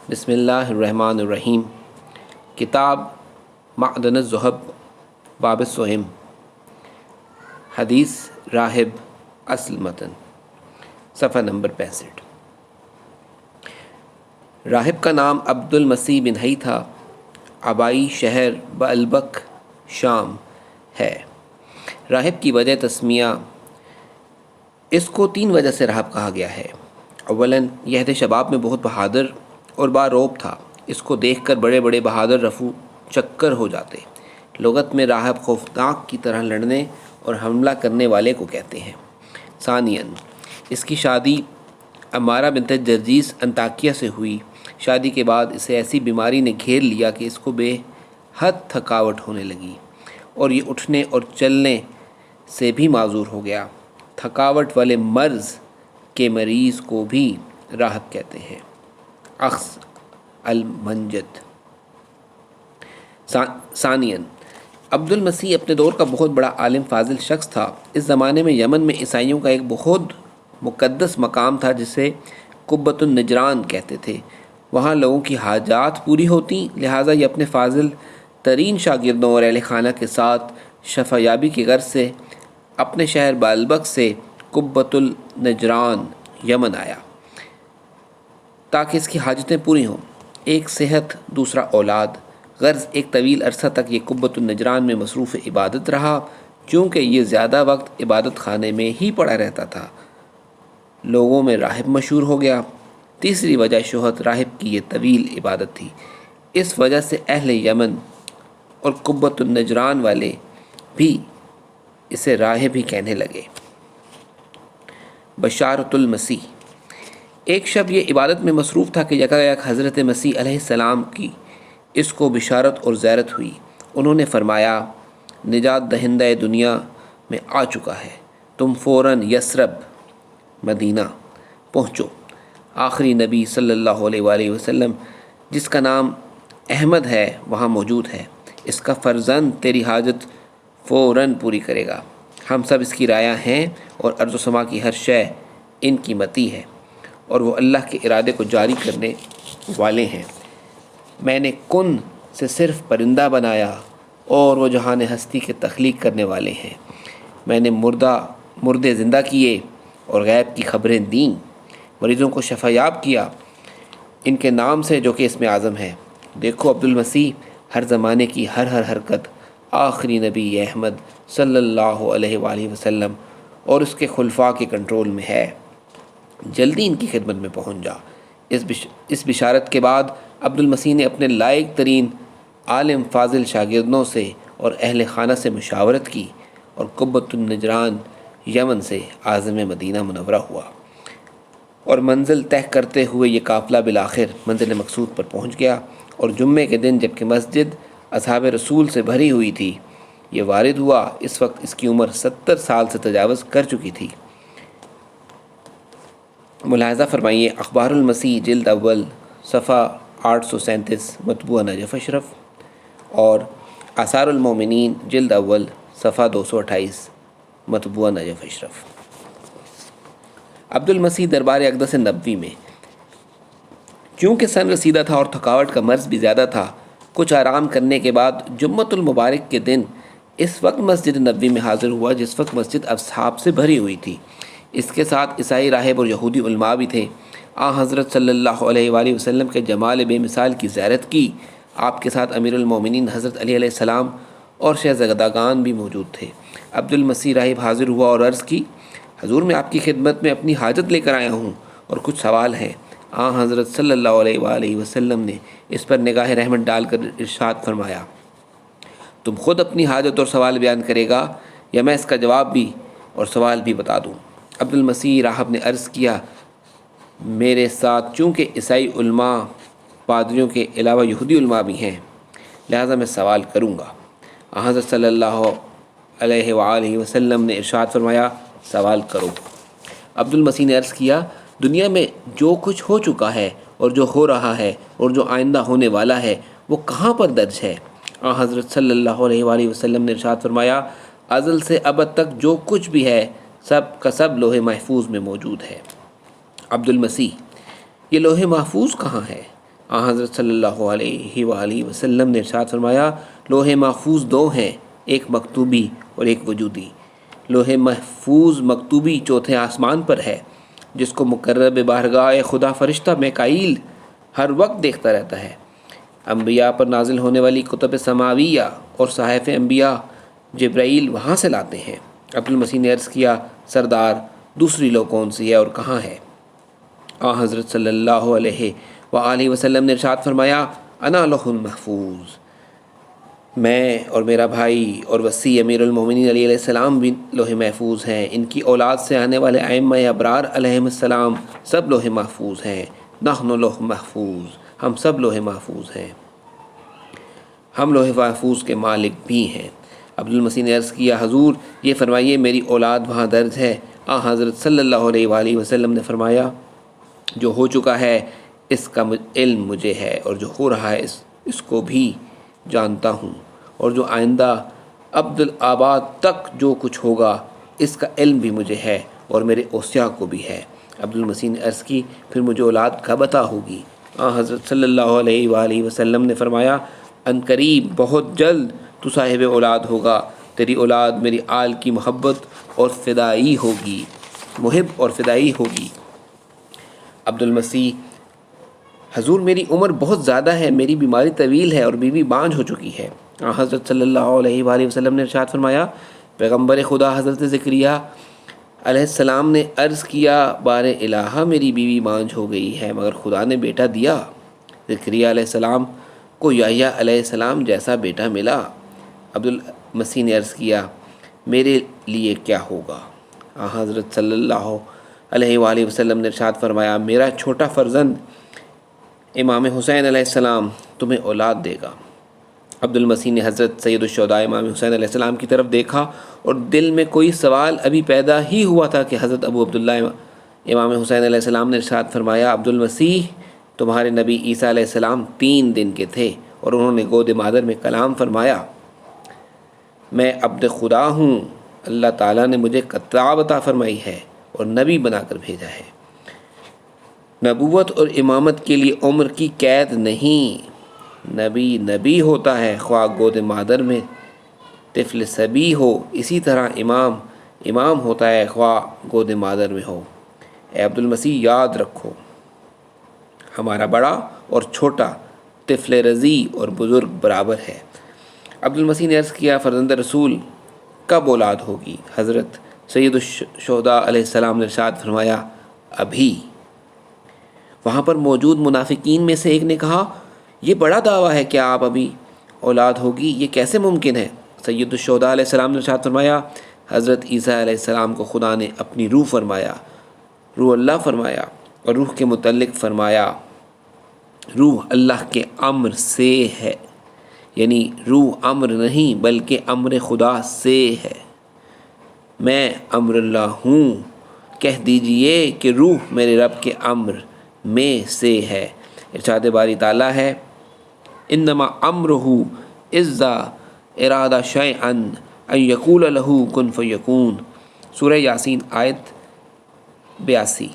بسم اللہ الرحمن الرحیم۔ کتاب معدن الذہب باب السہم، حدیث راہب اصل متن، صفحہ نمبر 65۔ راہب کا نام عبد المسیح بن حی تھا، آبائی شہر بعلبک شام ہے۔ راہب کی وجہ تسمیہ، اس کو 3 وجہ سے راہب کہا گیا ہے۔ اولاً یہ عہد شباب میں بہت بہادر اور باروب تھا، اس کو دیکھ کر بڑے بڑے بہادر رفو چکر ہو جاتے۔ لغت میں راہب خوفناک کی طرح لڑنے اور حملہ کرنے والے کو کہتے ہیں۔ ثانیاً اس کی شادی عمارہ بنت جرجیس انطاکیہ سے ہوئی۔ شادی کے بعد اسے ایسی بیماری نے گھیر لیا کہ اس کو بے حد تھکاوٹ ہونے لگی اور یہ اٹھنے اور چلنے سے بھی معذور ہو گیا۔ تھکاوٹ والے مرض کے مریض کو بھی راہب کہتے ہیں۔ اخذ المنجد۔ ثانیاً عبد المسیح اپنے دور کا بہت بڑا عالم فاضل شخص تھا۔ اس زمانے میں یمن میں عیسائیوں کا ایک بہت مقدس مقام تھا جسے قبۃ النجران کہتے تھے۔ وہاں لوگوں کی حاجات پوری ہوتی، لہٰذا یہ اپنے فاضل ترین شاگردوں اور اہل خانہ کے ساتھ شفا یابی کی غرض سے اپنے شہر بعلبک سے قبۃ النجران یمن آیا تاکہ اس کی حاجتیں پوری ہوں۔ ایک صحت، دوسرا اولاد، غرض ایک طویل عرصہ تک یہ قبۃ النجران میں مصروف عبادت رہا، چونکہ یہ زیادہ وقت عبادت خانے میں ہی پڑا رہتا تھا۔ لوگوں میں راہب مشہور ہو گیا۔ تیسری وجہ شہرت راہب کی یہ طویل عبادت تھی، اس وجہ سے اہل یمن اور قبۃ النجران والے بھی اسے راہب ہی کہنے لگے۔ بشارۃ المسیح۔ ایک شب یہ عبادت میں مصروف تھا کہ یکایک حضرت مسیح علیہ السلام کی اس کو بشارت اور زیارت ہوئی۔ انہوں نے فرمایا، نجات دہندہ دنیا میں آ چکا ہے، تم فوراً یثرب مدینہ پہنچو۔ آخری نبی صلی اللہ علیہ وآلہ وسلم جس کا نام احمد ہے وہاں موجود ہے، اس کا فرزند تیری حاجت فوراً پوری کرے گا۔ ہم سب اس کی رعایا ہیں اور ارض و سما کی ہر شے ان کی متی ہے، اور وہ اللہ کے ارادے کو جاری کرنے والے ہیں۔ میں نے کن سے صرف پرندہ بنایا اور وہ جہان ہستی کے تخلیق کرنے والے ہیں۔ میں نے مردے زندہ کیے اور غیب کی خبریں دیں، مریضوں کو شفا یاب کیا ان کے نام سے جو کہ اسم اعظم ہے۔ دیکھو عبد المسیح ہر زمانے کی ہر حرکت آخری نبی احمد صلی اللہ علیہ وآلہ وسلم اور اس کے خلفاء کے کنٹرول میں ہے، جلدی ان کی خدمت میں پہنچ جا۔ اس بشارت کے بعد عبد المسیح نے اپنے لائق ترین عالم فاضل شاگردوں سے اور اہل خانہ سے مشاورت کی اور قبۃ النجران یمن سے عازم مدینہ منورہ ہوا، اور منزل طے کرتے ہوئے یہ قافلہ بالآخر منزل مقصود پر پہنچ گیا۔ اور جمعے کے دن جبکہ مسجد اصحاب رسول سے بھری ہوئی تھی، یہ وارد ہوا۔ اس وقت اس کی عمر 70 سال سے تجاوز کر چکی تھی۔ ملاحظہ فرمائیے، اخبار المسیح جلد اول صفحہ 837 مطبوعہ نجف اشرف، اور آثار المومنین جلد اول صفحہ 228 مطبوعہ نجف اشرف۔ عبد المسیح دربار اقدس نبوی میں چونکہ سن رسیدہ تھا اور تھکاوٹ کا مرض بھی زیادہ تھا، کچھ آرام کرنے کے بعد جمعۃ المبارک کے دن اس وقت مسجد نبوی میں حاضر ہوا جس وقت مسجد اصحاب سے بھری ہوئی تھی۔ اس کے ساتھ عیسائی راہب اور یہودی علماء بھی تھے۔ حضرت صلی اللہ علیہ وآلہ وسلم کے جمال بے مثال کی زیارت کی۔ آپ کے ساتھ امیر المومنین حضرت علی علیہ السلام اور شہزادگان بھی موجود تھے۔ عبد المسیح راہب حاضر ہوا اور عرض کی، حضور میں آپ کی خدمت میں اپنی حاجت لے کر آیا ہوں اور کچھ سوال ہیں۔ حضرت صلی اللہ علیہ وآلہ وسلم نے اس پر نگاہ رحمت ڈال کر ارشاد فرمایا، تم خود اپنی حاجت اور سوال بیان کرے گا یا میں اس کا جواب بھی اور سوال بھی بتا دوں؟ عبد المسیح راہب نے عرض کیا، میرے ساتھ چونکہ عیسائی علماء پادریوں کے علاوہ یہودی علماء بھی ہیں، لہٰذا میں سوال کروں گا۔ حضرت صلی اللہ علیہ وآلہ وسلم نے ارشاد فرمایا، سوال کرو۔ عبد المسیح نے عرض کیا، دنیا میں جو کچھ ہو چکا ہے اور جو ہو رہا ہے اور جو آئندہ ہونے والا ہے وہ کہاں پر درج ہے؟ حضرت صلی اللہ علیہ وآلہ وسلم نے ارشاد فرمایا، ازل سے ابد تک جو کچھ بھی ہے سب کا سب لوح محفوظ میں موجود ہے۔ عبد المسیح، یہ لوح محفوظ کہاں ہے؟ حضرت صلی اللہ علیہ وآلہ وسلم نے ارشاد فرمایا لوح محفوظ دو ہیں، ایک مکتوبی اور ایک وجودی۔ لوح محفوظ مکتوبی چوتھے آسمان پر ہے، جس کو مقرب بارگاہ خدا فرشتہ میکائیل ہر وقت دیکھتا رہتا ہے۔ انبیاء پر نازل ہونے والی کتب سماویہ اور صحائف انبیاء جبرائیل وہاں سے لاتے ہیں۔ عبدالمسیح نے عرض کیا سردار دوسری لو کون سی ہے اور کہاں ہے؟ حضرت صلی اللہ علیہ وآلہ وسلم نے ارشاد فرمایا انا لوح محفوظ، میں اور میرا بھائی اور وصی امیر المومنین علیہ السلام بھی لوح محفوظ ہیں، ان کی اولاد سے آنے والے ائمہ ابرار علیہم السلام سب لوح محفوظ ہیں۔ نحن لوح محفوظ، ہم سب لوح محفوظ ہیں، ہم لوح محفوظ کے مالک بھی ہیں۔ عبدالمسیح نے عرض کیا حضور یہ فرمائیے میری اولاد وہاں درج ہے؟ حضرت صلی اللہ علیہ وآلہ وسلم نے فرمایا جو ہو چکا ہے اس کا علم مجھے ہے، اور جو ہو رہا ہے اس کو بھی جانتا ہوں، اور جو آئندہ ابدالآباد تک جو کچھ ہوگا اس کا علم بھی مجھے ہے اور میرے اوصیاء کو بھی ہے۔ عبدالمسیح نے عرض کی پھر مجھے اولاد کب عطا ہوگی؟ حضرت صلی اللہ علیہ وآلہ وسلم نے فرمایا ان قریب بہت جلد تو صاحب اولاد ہوگا، تیری اولاد میری آل کی محبت اور فدائی ہوگی، محب اور فدائی ہوگی۔ عبدالمسیح حضور میری عمر بہت زیادہ ہے، میری بیماری طویل ہے اور بیوی بانجھ ہو چکی ہے۔ حضرت صلی اللہ علیہ وآلہ وسلم نے ارشاد فرمایا پیغمبر خدا حضرت زکریا علیہ السلام نے عرض کیا بار الہ میری بیوی بانجھ ہو گئی ہے مگر خدا نے بیٹا دیا۔ زکریا علیہ السلام کو یحییٰ علیہ السلام جیسا بیٹا ملا۔ عبدالمسیح نے عرض کیا میرے لیے کیا ہوگا؟ حضرت صلی اللہ علیہ وآلہ وسلم نے ارشاد فرمایا میرا چھوٹا فرزند امام حسین علیہ السلام تمہیں اولاد دے گا۔ عبدالمسیح نے حضرت سید الشہداء امام حسین علیہ السلام کی طرف دیکھا اور دل میں کوئی سوال ابھی پیدا ہی ہوا تھا کہ حضرت ابو عبداللہ امام حسین علیہ السلام نے ارشاد فرمایا عبدالمسیح تمہارے نبی عیسیٰ علیہ السلام 3 دن کے تھے اور انہوں نے گود مادر میں کلام فرمایا میں عبد خدا ہوں، اللہ تعالیٰ نے مجھے کتاب عطا فرمائی ہے اور نبی بنا کر بھیجا ہے۔ نبوت اور امامت کے لیے عمر کی قید نہیں، نبی ہوتا ہے خواہ گود مادر میں طفل صبی ہو، اسی طرح امام ہوتا ہے خواہ گود مادر میں ہو۔ اے عبدالمسیح یاد رکھو ہمارا بڑا اور چھوٹا طفل رضیع اور بزرگ برابر ہے۔ عبدالمسیح نے عرض کیا فرزند رسول کب اولاد ہوگی؟ حضرت سید الشہداء علیہ السلام نے ارشاد فرمایا ابھی۔ وہاں پر موجود منافقین میں سے ایک نے کہا یہ بڑا دعویٰ ہے کہ آپ ابھی اولاد ہوگی، یہ کیسے ممکن ہے؟ سید الشہداء علیہ السلام نے ارشاد فرمایا حضرت عیسیٰ علیہ السلام کو خدا نے اپنی روح فرمایا، روح اللہ فرمایا، اور روح کے متعلق فرمایا روح اللہ کے امر سے ہے، یعنی روح امر نہیں بلکہ امر خدا سے ہے۔ میں امر اللہ ہوں، کہہ دیجئے کہ روح میرے رب کے امر میں سے ہے۔ ارشاد باری تعالیٰ ہے انما امرہ اذا ارادہ شیئا ان یقول لہ کن فیکون، سورہ یاسین آیت 82۔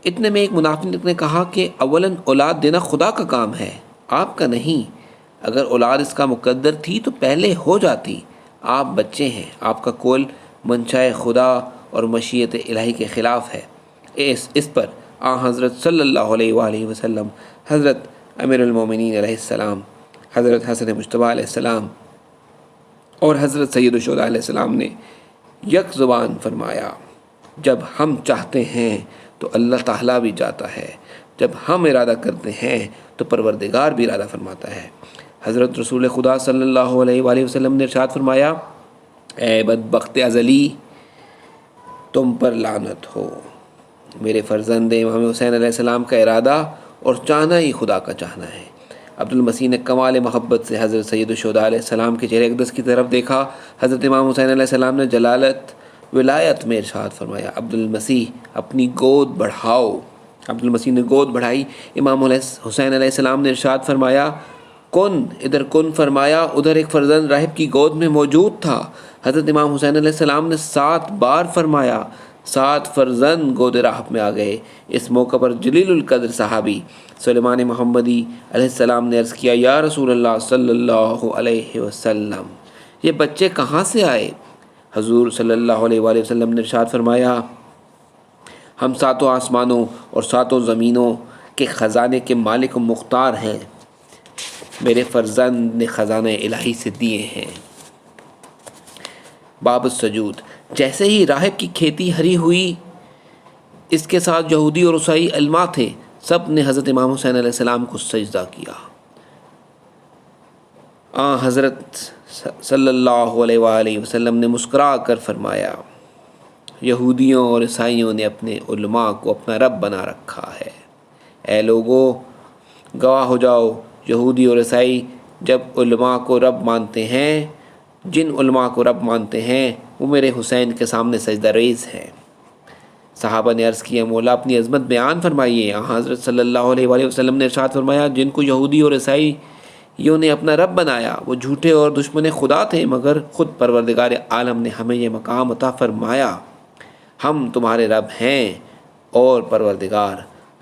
اتنے میں ایک منافق نے کہا کہ اولاً اولاد دینا خدا کا کام ہے، آپ کا نہیں، اگر اولاد اس کا مقدر تھی تو پہلے ہو جاتی، آپ بچے ہیں، آپ کا قول منشاء خدا اور مشیت الہی کے خلاف ہے۔ اس پر حضرت صلی اللہ علیہ وآلہ وسلم، حضرت امیر المومنین علیہ السلام، حضرت حسن مجتبیٰ علیہ السلام اور حضرت سید الشہداء علیہ السلام نے یک زبان فرمایا جب ہم چاہتے ہیں تو اللہ تعالیٰ بھی چاہتا ہے، جب ہم ارادہ کرتے ہیں تو پروردگار بھی ارادہ فرماتا ہے۔ حضرت رسول خدا صلی اللہ علیہ وآلہ وسلم نے ارشاد فرمایا اے بدبخت ازلی تم پر لعنت ہو، میرے فرزند امام حسین علیہ السلام کا ارادہ اور چاہنا ہی خدا کا چاہنا ہے۔ عبدالمسیح نے کمال محبت سے حضرت سید الشہداء علیہ السلام کے چہرہ اقدس کی طرف دیکھا۔ حضرت امام حسین علیہ السلام نے جلالت ولایت میں ارشاد فرمایا عبدالمسیح اپنی گود بڑھاؤ۔ عبدالمسیح نے گود بڑھائی۔ امام حسین علیہ السلام نے ارشاد فرمایا کن، ادھر کن فرمایا، ادھر ایک فرزند راہب کی گود میں موجود تھا۔ حضرت امام حسین علیہ السلام نے 7 بار فرمایا 7 فرزند گود راہب میں آ گئے۔ اس موقع پر جلیل القدر صحابی سلیمان محمدی علیہ السلام نے عرض کیا، یا رسول اللہ صلی اللہ علیہ وسلم، یہ بچے کہاں سے آئے؟ حضور صلی اللہ علیہ وآلہ وسلم نے ارشاد فرمایا، ہم 7 آسمانوں اور 7 زمینوں کے خزانے کے مالک و مختار ہیں، میرے فرزند نے خزانہ الہی سے دیے ہیں۔ باب السجود۔ جیسے ہی راہب کی کھیتی ہری ہوئی، اس کے ساتھ یہودی اور عیسائی علماء تھے، سب نے حضرت امام حسین علیہ السلام کو سجدہ کیا۔ حضرت صلی اللہ علیہ وآلہ وسلم نے مسکرا کر فرمایا، یہودیوں اور عیسائیوں نے اپنے علماء کو اپنا رب بنا رکھا ہے۔ اے لوگو، گواہ ہو جاؤ، یہودی اور عیسائی جب علماء کو رب مانتے ہیں، جن علماء کو رب مانتے ہیں، وہ میرے حسین کے سامنے سجدہ ریز ہیں۔ صحابہ نے عرض کیا، مولا اپنی عظمت بیان فرمائیے۔ حضرت صلی اللہ علیہ وآلہ وسلم نے ارشاد فرمایا، جن کو یہودی اور عیسائیوں نے اپنا رب بنایا وہ جھوٹے اور دشمن خدا تھے، مگر خود پروردگار عالم نے ہمیں یہ مقام عطا فرمایا، ہم تمہارے رب ہیں اور پروردگار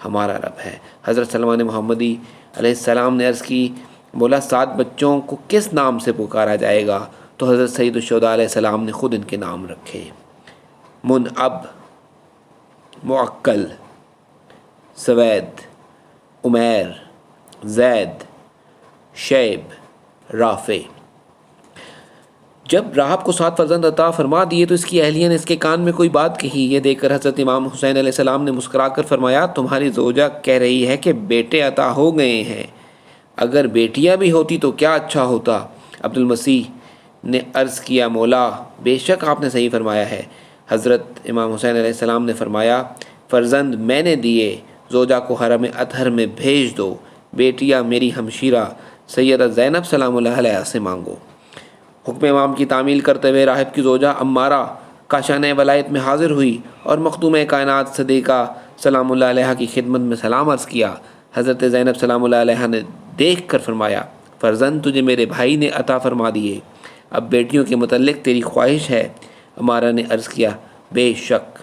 ہمارا رب ہے۔ حضرت سلیمان محمدی علیہ السلام نے عرض کی، مولا 7 بچوں کو کس نام سے پکارا جائے گا؟ تو حضرت سید الشہداء علیہ السلام نے خود ان کے نام رکھے، منعب، معقل، سوید، عمیر، زید، شیب، رافع۔ جب راہب کو 7 فرزند عطا فرما دیے تو اس کی اہلیہ نے اس کے کان میں کوئی بات کہی۔ یہ دیکھ کر حضرت امام حسین علیہ السلام نے مسکرا کر فرمایا، تمہاری زوجہ کہہ رہی ہے کہ بیٹے عطا ہو گئے ہیں، اگر بیٹیاں بھی ہوتی تو کیا اچھا ہوتا۔ عبد المسیح نے عرض کیا، مولا بے شک آپ نے صحیح فرمایا ہے۔ حضرت امام حسین علیہ السلام نے فرمایا، فرزند میں نے دیے، زوجہ کو حرم اطہر میں بھیج دو، بیٹیاں میری ہمشیرہ سیدہ زینب سلام اللہ علیہ سے مانگو۔ حکم امام کی تعمیل کرتے ہوئے راہب کی زوجہ عمارہ کاشانہ ولایت میں حاضر ہوئی اور مخدوم کائنات صدیقہ سلام اللہ علیہ کی خدمت میں سلام عرض کیا۔ حضرت زینب سلام اللہ علیہ نے دیکھ کر فرمایا، فرزند تجھے میرے بھائی نے عطا فرما دیے، اب بیٹیوں کے متعلق تیری خواہش ہے۔ عمارہ نے عرض کیا، بے شک۔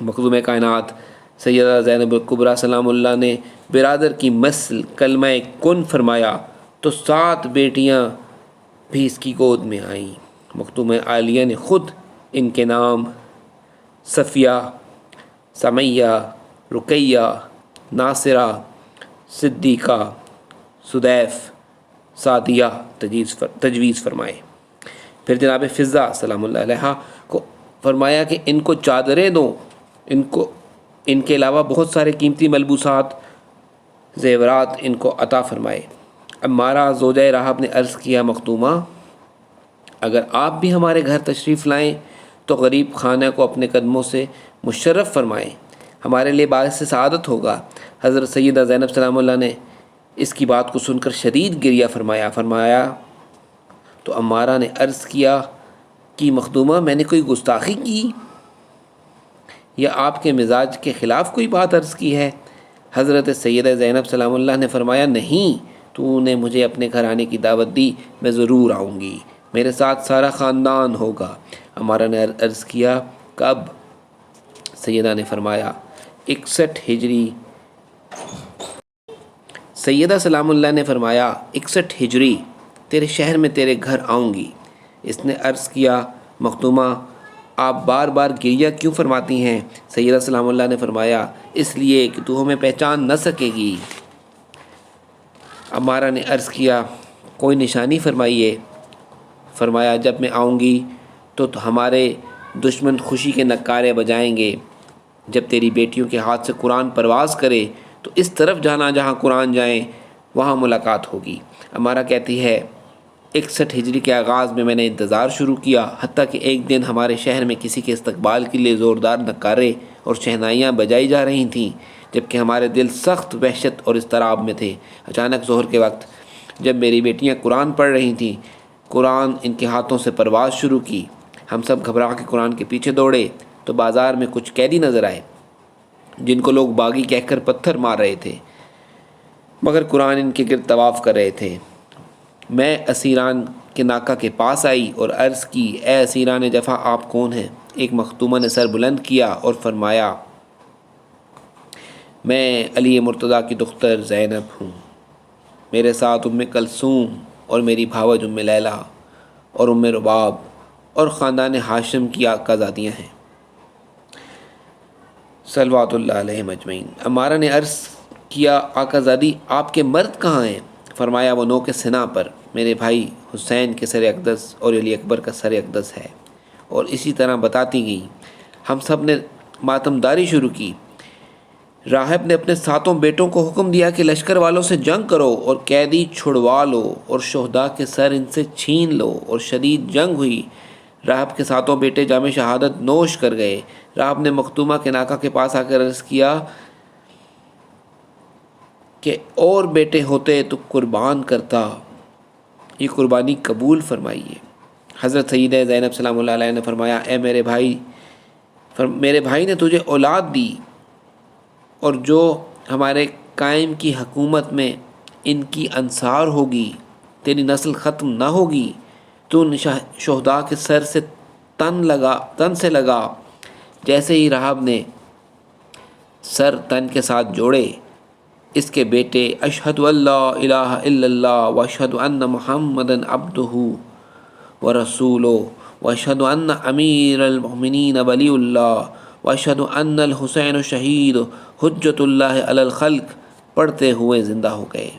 مخدوم کائنات سیدہ زینب الکبریٰ سلام اللہ نے برادر کی مثل کلمہ کن فرمایا تو 7 بیٹیاں بھی اس کی گود میں آئیں۔ مخدوم عالیہ نے خود ان کے نام صفیہ، سمیہ، رقیہ، ناصرہ، صدیقہ، سدیف، سعدیہ تجویز فرمائے۔ پھر جناب فضہ سلام اللہ علیہ کو فرمایا کہ ان کو چادریں دو، ان کے علاوہ بہت سارے قیمتی ملبوسات، زیورات ان کو عطا فرمائے۔ عمارہ زوجہ راہب نے عرض کیا، مخدومہ اگر آپ بھی ہمارے گھر تشریف لائیں تو غریب خانہ کو اپنے قدموں سے مشرف فرمائیں، ہمارے لیے باعث سعادت ہوگا۔ حضرت سیدہ زینب سلام اللہ نے اس کی بات کو سن کر شدید گریہ فرمایا تو عمارہ نے عرض کیا کہ مخدومہ میں نے کوئی گستاخی کی یا آپ کے مزاج کے خلاف کوئی بات عرض کی ہے؟ حضرت سیدہ زینب سلام اللہ نے فرمایا، نہیں، تو نے مجھے اپنے گھر آنے کی دعوت دی، میں ضرور آؤں گی، میرے ساتھ سارا خاندان ہوگا۔ عمارہ نے عرض کیا، کب؟ سیدہ نے فرمایا 61 ہجری۔ سیدہ سلام اللہ نے فرمایا 61 ہجری تیرے شہر میں تیرے گھر آؤں گی۔ اس نے عرض کیا، مخدومہ آپ بار بار گریہ کیوں فرماتی ہیں؟ سیدہ سلام اللہ نے فرمایا، اس لیے کہ تو ہمیں پہچان نہ سکے گی۔ عمارہ نے عرض کیا، کوئی نشانی فرمائیے۔ فرمایا، جب میں آؤں گی تو ہمارے دشمن خوشی کے نعرے بجائیں گے، جب تیری بیٹیوں کے ہاتھ سے قرآن پرواز کرے تو اس طرف جانا جہاں قرآن جائیں، وہاں ملاقات ہوگی۔ عمارہ کہتی ہے، 61 ہجری کے آغاز میں نے انتظار شروع کیا، حتیٰ کہ ایک دن ہمارے شہر میں کسی کے استقبال کے لیے زوردار نعرے اور شہنائیاں بجائی جا رہی تھیں، جبکہ ہمارے دل سخت وحشت اور اضطراب میں تھے۔ اچانک ظہر کے وقت جب میری بیٹیاں قرآن پڑھ رہی تھیں، قرآن ان کے ہاتھوں سے پرواز شروع کی، ہم سب گھبرا کے قرآن کے پیچھے دوڑے تو بازار میں کچھ قیدی نظر آئے جن کو لوگ باغی کہہ کر پتھر مار رہے تھے، مگر قرآن ان کے گرد طواف کر رہے تھے۔ میں اسیران کے ناکہ کے پاس آئی اور عرض کی، اے اسیران جفا، آپ کون ہیں؟ ایک مختومہ نے سر بلند کیا اور فرمایا میں علی مرتضیٰ کی دختر زینب ہوں، میرے ساتھ ام کلثوم اور میری بھاوج ام لیلہ اور ام رباب اور خاندان ہاشم کی آقازادیاں ہیں صلوات اللہ علیہ مجمعین۔ عمارہ نے عرض کیا آقازادی آپ کے مرد کہاں ہیں؟ فرمایا وہ نوک سنا پر میرے بھائی حسین کے سر اقدس اور علی اکبر کا سر اقدس ہے، اور اسی طرح بتاتی گئیں۔ ہم سب نے ماتمداری شروع کی۔ راہب نے اپنے 7 بیٹوں کو حکم دیا کہ لشکر والوں سے جنگ کرو اور قیدی چھڑوا لو اور شہداء کے سر ان سے چھین لو، اور شدید جنگ ہوئی۔ راہب کے 7 بیٹے جام شہادت نوش کر گئے۔ راہب نے مختومہ کے ناکا کے پاس آ کر عرض کیا کہ اور بیٹے ہوتے تو قربان کرتا، یہ قربانی قبول فرمائیے۔ حضرت سیدہ زینب سلام اللہ علیہ نے فرمایا اے میرے بھائی نے تجھے اولاد دی، اور جو ہمارے قائم کی حکومت میں ان کی انصار ہوگی، تیری نسل ختم نہ ہوگی۔ تو ان شہداء کے سر سے تن سے لگا۔ جیسے ہی راہب نے سر تن کے ساتھ جوڑے، اس کے بیٹے اشہد اللہ الہ الا اللہ واشہد ان محمدن عبدہ ورسولہ واشہد ان امیر المؤمنین ولی اللہ واشہد ان الحسین شہید حجت اللہ علی الخلق پڑھتے ہوئے زندہ ہو گئے۔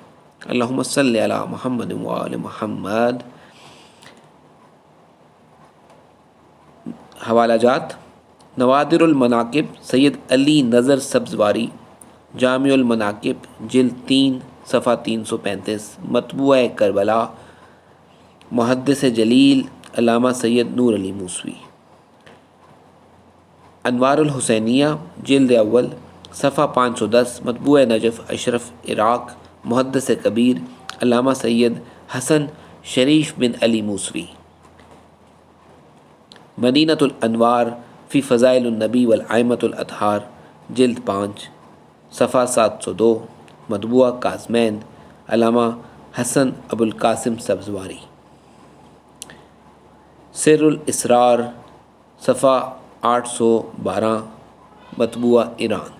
اللہم صلی علی محمد وآل محمد۔ حوالہ جات: نوادر المناقب سید علی نظر سبزواری، جامع المناقب جلد 3 صفحہ 335، مطبوعہ کربلا، محدث جلیل علامہ سید نور علی موسوی۔ انوار الحسینیہ جلد اول صفحہ 510، مطبوعہ نجف اشرف عراق، محدث کبیر علامہ سید حسن شریف بن علی موسوی۔ مدینۃ الانوار فی فضائل النبی والائمۃ الاطہار جلد 5 صفحہ 702، مطبوعہ کاظمین علامہ حسن ابو القاسم سبزواری۔ سر الاسرار صفحہ 812، مطبوعہ ایران۔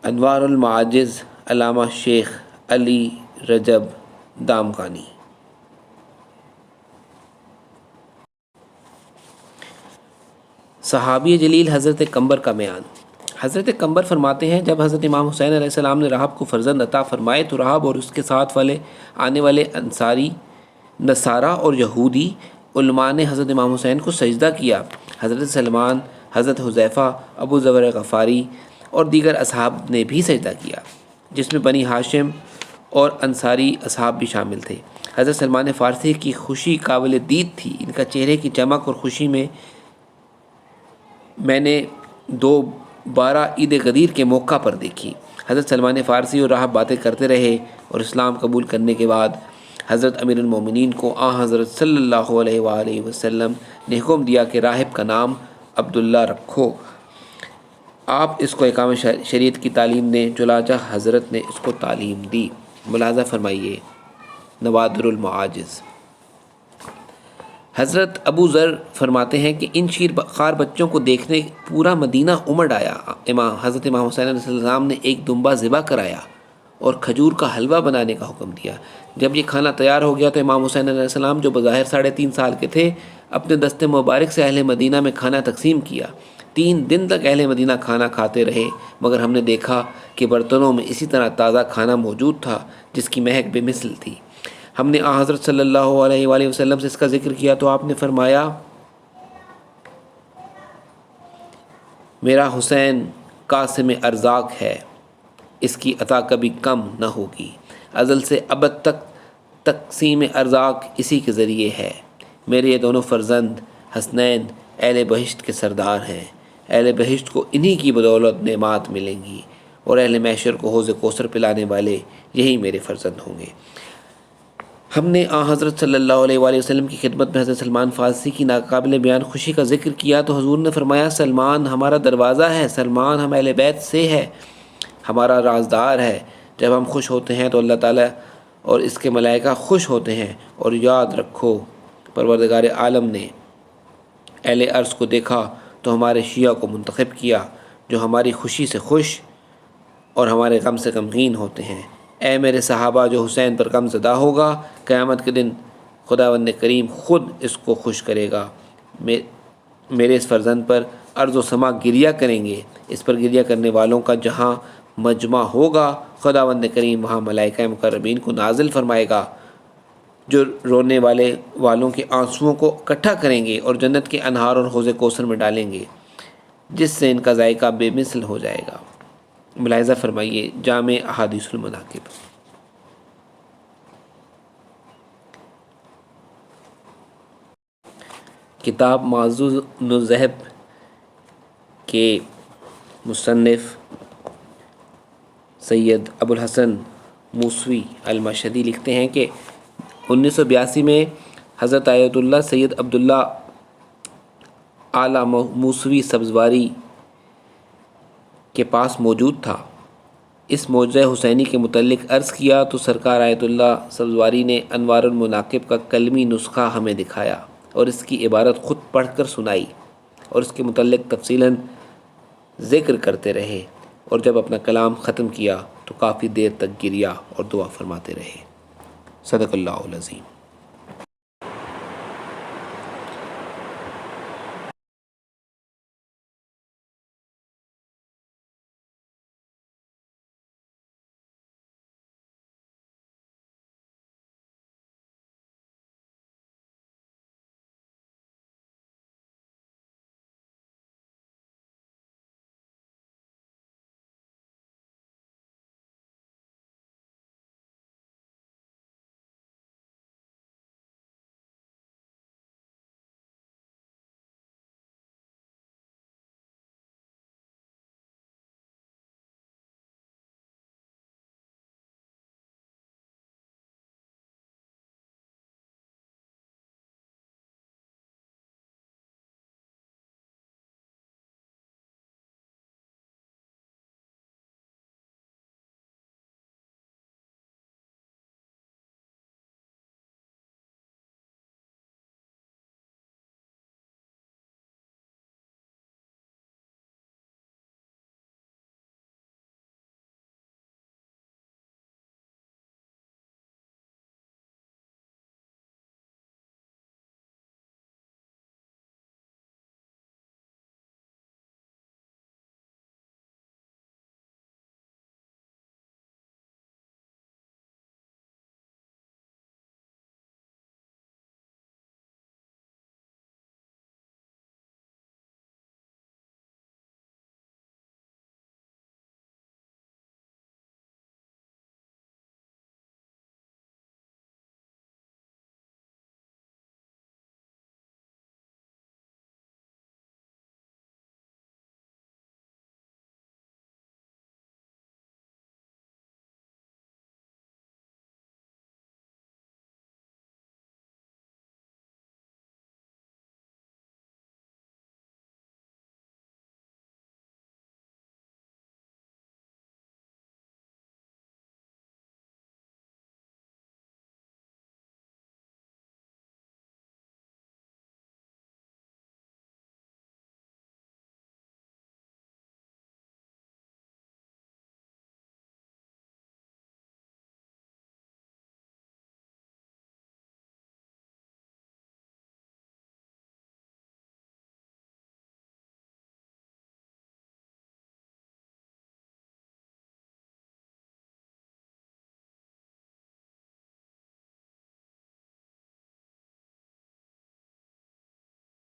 انوار المعاجز علامہ شیخ علی رجب دامغانی۔ صحابی جلیل حضرت قمبر کا بیان۔ حضرت قمبر فرماتے ہیں جب حضرت امام حسین علیہ السلام نے رحب کو فرزند عطا فرمائے تو رحب اور اس کے ساتھ آنے والے انصاری، نصارہ اور یہودی علماء نے حضرت امام حسین کو سجدہ کیا۔ حضرت سلمان، حضرت حذیفہ، ابو ذر غفاری اور دیگر اصحاب نے بھی سجدہ کیا، جس میں بنی ہاشم اور انصاری اصحاب بھی شامل تھے۔ حضرت سلمان فارسی کی خوشی قابل دید تھی۔ ان کا چہرے کی چمک اور خوشی میں نے 12 عید غدیر کے موقع پر دیکھی۔ حضرت سلمان فارسی اور راہب باتیں کرتے رہے، اور اسلام قبول کرنے کے بعد حضرت امیر المومنین کو حضرت صلی اللہ علیہ وآلہ وسلم نے حکم دیا کہ راہب کا نام عبداللہ رکھو۔ آپ اس کو احکام شریعت کی تعلیم دیں، چنانچہ حضرت نے اس کو تعلیم دی۔ ملاحظہ فرمائیے نوادر المعاجز۔ حضرت ابو ذر فرماتے ہیں کہ ان شیر خوار بچوں کو دیکھنے پورا مدینہ امڑ آیا۔ حضرت امام حسین علیہ السلام نے ایک دمبا ذبح کرایا اور کھجور کا حلوہ بنانے کا حکم دیا۔ جب یہ کھانا تیار ہو گیا تو امام حسین علیہ السلام، جو بظاہر 3.5 سال کے تھے، اپنے دست مبارک سے اہل مدینہ میں کھانا تقسیم کیا۔ 3 دن تک اہل مدینہ کھانا کھاتے رہے، مگر ہم نے دیکھا کہ برتنوں میں اسی طرح تازہ کھانا موجود تھا جس کی مہک بے مثل تھی۔ ہم نے حضرت صلی اللہ علیہ وآلہ وسلم سے اس کا ذکر کیا تو آپ نے فرمایا میرا حسین قاسم ارزاق ہے، اس کی عطا کبھی کم نہ ہوگی، ازل سے ابد تک تقسیم ارزاق اسی کے ذریعے ہے۔ میرے یہ دونوں فرزند حسنین اہل بہشت کے سردار ہیں، اہل بہشت کو انہی کی بدولت نعمات ملیں گی، اور اہل محشر کو حوض کوثر پلانے والے یہی میرے فرزند ہوں گے۔ ہم نے حضرت صلی اللہ علیہ وآلہ وسلم کی خدمت میں حضرت سلمان فارسی کی ناقابل بیان خوشی کا ذکر کیا تو حضور نے فرمایا سلمان ہمارا دروازہ ہے، سلمان ہم اہل بیت سے ہے، ہمارا رازدار ہے۔ جب ہم خوش ہوتے ہیں تو اللہ تعالیٰ اور اس کے ملائکہ خوش ہوتے ہیں، اور یاد رکھو پروردگار عالم نے اہل عرض کو دیکھا تو ہمارے شیعہ کو منتخب کیا جو ہماری خوشی سے خوش اور ہمارے غم سے غمگین ہوتے ہیں۔ اے میرے صحابہ، جو حسین پر غم زدہ ہوگا قیامت کے دن خداوند کریم خود اس کو خوش کرے گا۔ میرے اس فرزند پر ارض و سما گریہ کریں گے۔ اس پر گریہ کرنے والوں کا جہاں مجمع ہوگا خداوند کریم وہاں ملائکہ مقربین کو نازل فرمائے گا جو رونے والوں کے آنسوؤں کو اکٹھا کریں گے اور جنت کے انہار اور حوض کوثر میں ڈالیں گے جس سے ان کا ذائقہ بے مثل ہو جائے گا۔ ملاحظہ فرمائیے جامع احادیث المناقب۔ کتاب معزز بن الذہب کے مصنف سید ابو الحسن موسوی المشہدی لکھتے ہیں کہ 1982 میں حضرت آیت اللہ سید عبداللہ اعلیٰ موسوی سبزواری کے پاس موجود تھا۔ اس معجزہ حسینی کے متعلق عرض کیا تو سرکار آیت اللہ سبزواری نے انوار المناقب کا کلمی نسخہ ہمیں دکھایا اور اس کی عبارت خود پڑھ کر سنائی اور اس کے متعلق تفصیلاً ذکر کرتے رہے، اور جب اپنا کلام ختم کیا تو کافی دیر تک گریہ اور دعا فرماتے رہے۔ صدق اللہ العظیم۔